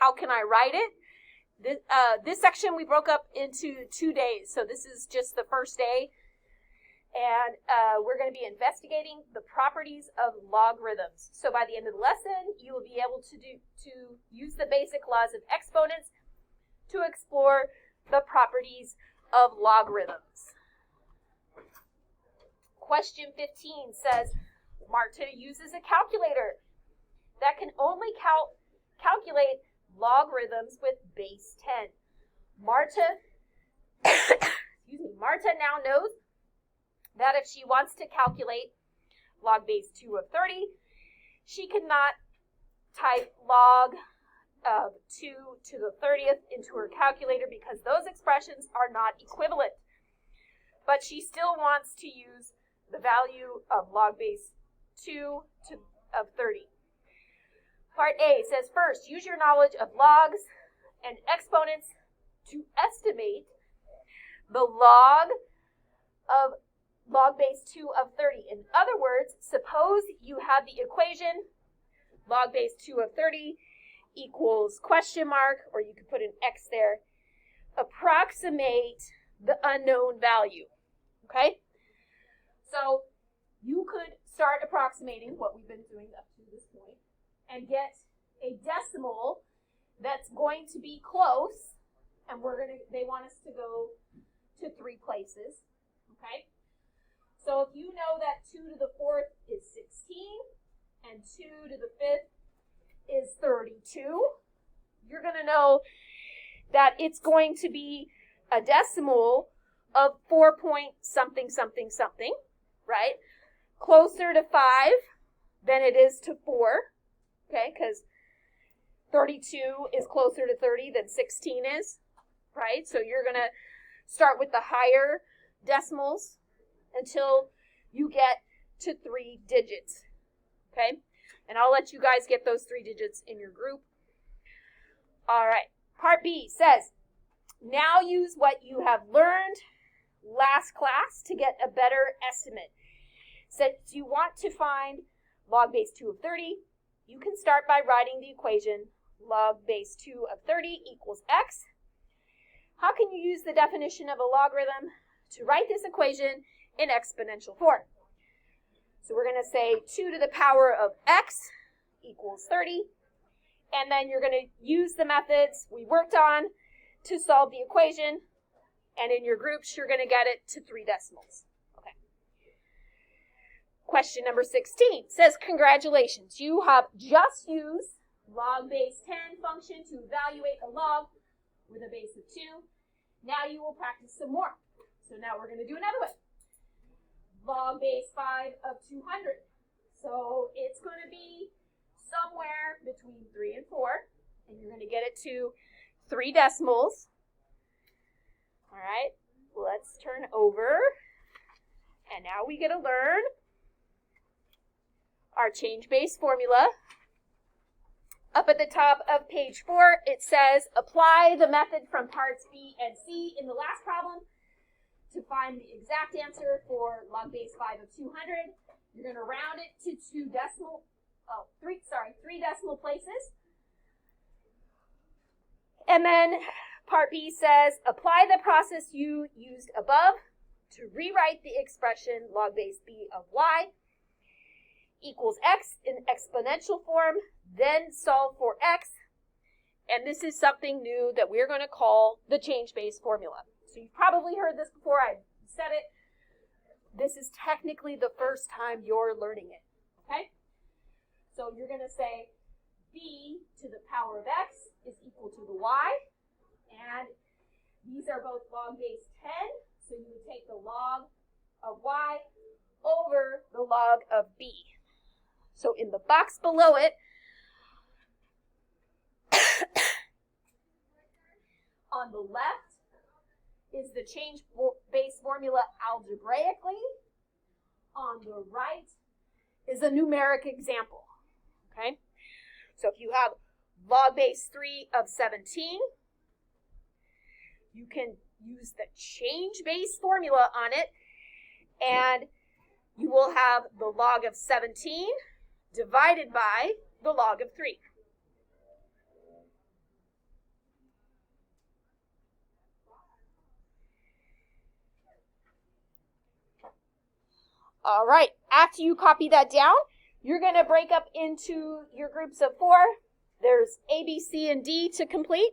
how can I write it? This section we broke up into 2 days, so this is just the first day. And we're going to be investigating the properties of logarithms. So by the end of the lesson, you will be able to use the basic laws of exponents to explore the properties of logarithms. Question 15 says, Marta uses a calculator that can only calculate logarithms with base 10. Marta now knows that if she wants to calculate log base 2 of 30, she cannot type log of 2 to the 30th into her calculator because those expressions are not equivalent. But she still wants to use the value of log base 2 of 30. Part A says, first, use your knowledge of logs and exponents to estimate the log of log base 2 of 30. In other words, suppose you have the equation log base 2 of 30 equals question mark, or you could put an X there, approximate the unknown value, okay? So you could start approximating what we've been doing up to this point and get a decimal that's going to be close, and they want us to go to 3 places, okay? So if you know that 2 to the 4th is 16 and 2 to the 5th is 32, you're going to know that it's going to be a decimal of 4 point something, something, something, right? Closer to 5 than it is to 4, okay? Because 32 is closer to 30 than 16 is, right? So you're going to start with the higher decimals until you get to 3 digits, okay? And I'll let you guys get those 3 digits in your group. All right, part B says, now use what you have learned last class to get a better estimate. Since you want to find log base 2 of 30, you can start by writing the equation log base 2 of 30 equals x. How can you use the definition of a logarithm to write this equation in exponential form? So we're going to say 2 to the power of x equals 30. And then you're going to use the methods we worked on to solve the equation. And in your groups, you're going to get it to 3 decimals. Okay. Question number 16 says, congratulations, you have just used log base 10 function to evaluate a log with a base of 2. Now you will practice some more. So now we're going to do another one. Log base 5 of 200. So it's going to be somewhere between 3 and 4. And you're going to get it to 3 decimals. All right, let's turn over. And now we get to learn our change base formula. Up at the top of page 4, it says, apply the method from parts B and C in the last problem to find the exact answer for log base 5 of 200. You're going to round it to 3 decimal places. And then part B says, apply the process you used above to rewrite the expression log base B of y equals x in exponential form, then solve for x. And this is something new that we're going to call the change base formula. So you've probably heard this before. I said it. This is technically the first time you're learning it, okay? So you're going to say b to the power of x is equal to the y. And these are both log base 10. So you would take the log of y over the log of b. So in the box below it, on the left is the change base formula algebraically. On the right is a numeric example, okay? So if you have log base 3 of 17, you can use the change base formula on it, and you will have the log of 17 divided by the log of 3. All right, after you copy that down, you're going to break up into your groups of 4. There's A, B, C, and D to complete.